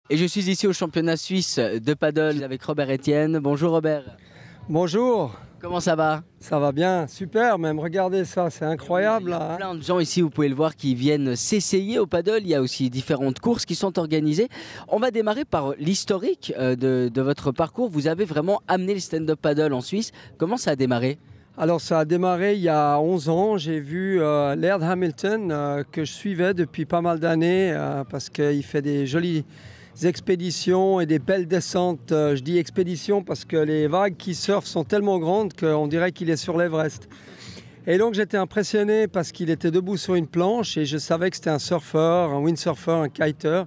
Et je suis ici au championnat suisse de paddle avec Robert Etienne. Bonjour Robert. Bonjour. Comment ça va? Ça va bien, super même, regardez ça, c'est incroyable. Il y a Là, hein. plein de gens ici, vous pouvez le voir, qui viennent s'essayer au paddle. Il y a aussi différentes courses qui sont organisées. On va démarrer par l'historique de votre parcours. Vous avez vraiment amené le stand-up paddle en Suisse. Comment ça a démarré? Alors ça a démarré il y a 11 ans, j'ai vu Laird Hamilton que je suivais depuis pas mal d'années parce qu'il fait des jolies expéditions et des belles descentes. Je dis expéditions parce que les vagues qui surfent sont tellement grandes qu'on dirait qu'il est sur l'Everest. Et donc j'étais impressionné parce qu'il était debout sur une planche et je savais que c'était un surfeur, un windsurfer, un kiter.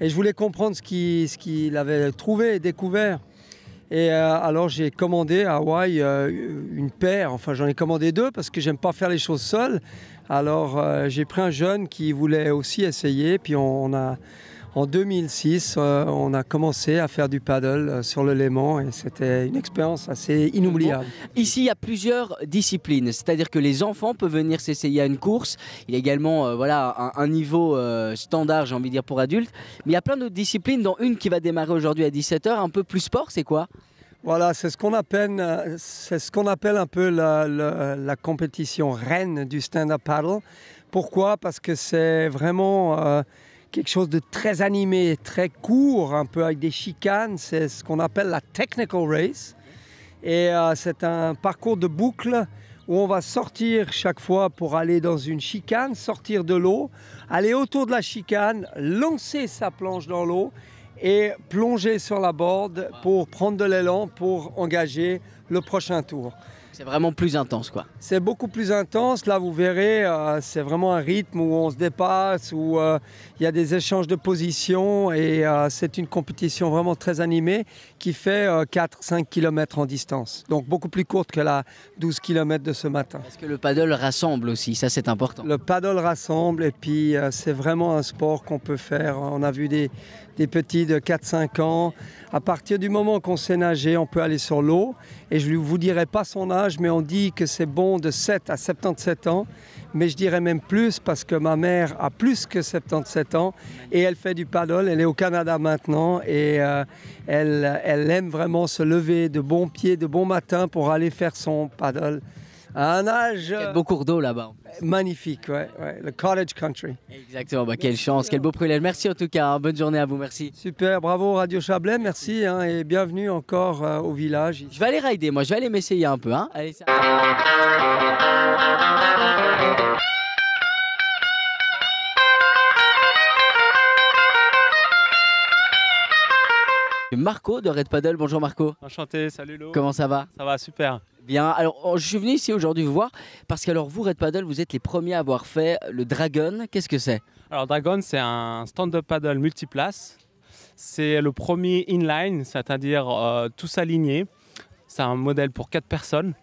Et je voulais comprendre ce qu'il avait trouvé et découvert. Et alors j'ai commandé à Hawaï une paire, enfin j'en ai commandé deux parce que j'aime pas faire les choses seul. Alors j'ai pris un jeune qui voulait aussi essayer, puis en 2006, on a commencé à faire du paddle sur le Léman et c'était une expérience assez inoubliable. Ici, il y a plusieurs disciplines, c'est-à-dire que les enfants peuvent venir s'essayer à une course. Il y a également voilà, un niveau standard, j'ai envie de dire, pour adultes. Mais il y a plein d'autres disciplines, dont une qui va démarrer aujourd'hui à 17 h, un peu plus sport, c'est quoi? Voilà, c'est ce qu'on appelle un peu la compétition reine du stand-up paddle. Pourquoi? Parce que c'est vraiment quelque chose de très animé, très court, un peu avec des chicanes. C'est ce qu'on appelle la technical race. Et c'est un parcours de boucle où on va sortir chaque fois pour aller dans une chicane, sortir de l'eau, aller autour de la chicane, lancer sa planche dans l'eau et plonger sur la board pour prendre de l'élan pour engager le prochain tour. C'est vraiment plus intense, quoi. C'est beaucoup plus intense. Là, vous verrez, c'est vraiment un rythme où on se dépasse, où il y a des échanges de positions et c'est une compétition vraiment très animée qui fait 4-5 km en distance. Donc beaucoup plus courte que la 12 km de ce matin. Parce que le paddle rassemble aussi, ça c'est important. Le paddle rassemble et puis c'est vraiment un sport qu'on peut faire. On a vu des petits de 4-5 ans. À partir du moment qu'on sait nager, on peut aller sur l'eau. Et je ne vous dirai pas son âge, mais on dit que c'est bon de 7 à 77 ans. Mais je dirais même plus parce que ma mère a plus que 77 ans et elle fait du paddle. Elle est au Canada maintenant et elle aime vraiment se lever de bon pied, de bon matin pour aller faire son paddle. À un âge... Il y a de beaux cours d'eau là-bas. Magnifique, ouais, le cottage country. Exactement, quelle chance, quel beau privilège. Merci en tout cas, bonne journée à vous, merci. Super, bravo Radio Chablais, merci et bienvenue encore au village. Je vais aller rider, moi je vais aller m'essayer un peu. Allez, ça... Marco de Red Paddle, bonjour Marco. Enchanté, salut Lo. Comment ça va? Ça va, super. Bien, alors je suis venu ici aujourd'hui vous voir parce que alors vous Red Paddle, vous êtes les premiers à avoir fait le Dragon. Qu'est-ce que c'est? Alors Dragon, c'est un stand-up paddle multiplace. C'est le premier inline, c'est-à-dire tous alignés. C'est un modèle pour 4 personnes.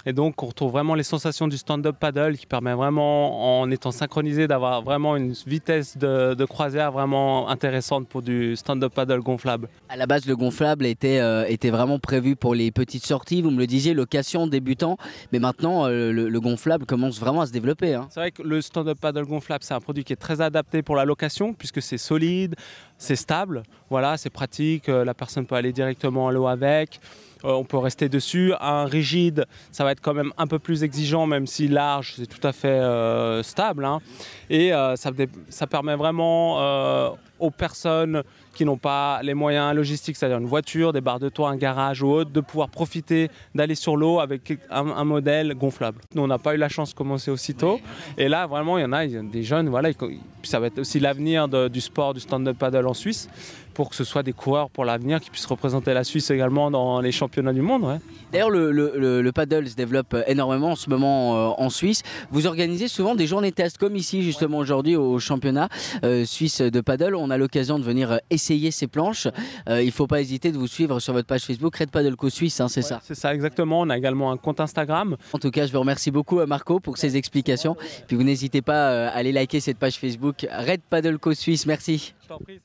Et donc on retrouve vraiment les sensations du stand-up paddle qui permet vraiment, en étant synchronisé, d'avoir vraiment une vitesse de croisière vraiment intéressante pour du stand-up paddle gonflable. À la base, le gonflable était vraiment prévu pour les petites sorties, vous me le disiez, location, débutant. Mais maintenant, le gonflable commence vraiment à se développer. C'est vrai que le stand-up paddle gonflable, c'est un produit qui est très adapté pour la location puisque c'est solide, c'est stable, voilà, c'est pratique, la personne peut aller directement à l'eau avec. On peut rester dessus. Un rigide, ça va être quand même un peu plus exigeant, même si large, c'est tout à fait stable. Et ça permet vraiment aux personnes qui n'ont pas les moyens logistiques, c'est-à-dire une voiture, des barres de toit, un garage ou autre, de pouvoir profiter d'aller sur l'eau avec un modèle gonflable. Nous, on n'a pas eu la chance de commencer aussitôt. Et là, vraiment, il y a des jeunes, voilà, ça va être aussi l'avenir du sport, du stand-up paddle en Suisse, pour que ce soit des coureurs pour l'avenir qui puissent représenter la Suisse également dans les championnats du monde. Ouais. D'ailleurs, le paddle se développe énormément en ce moment en Suisse. Vous organisez souvent des journées tests, comme ici justement aujourd'hui au championnat suisse de paddle. On a l'occasion de venir essayer ces planches. Il ne faut pas hésiter de vous suivre sur votre page Facebook Red Paddle Co Suisse, c'est ça? C'est ça, exactement. On a également un compte Instagram. En tout cas, je vous remercie beaucoup Marco pour ces explications. Puis vous n'hésitez pas à aller liker cette page Facebook Red Paddle Co Suisse. Merci. Je t'en prie,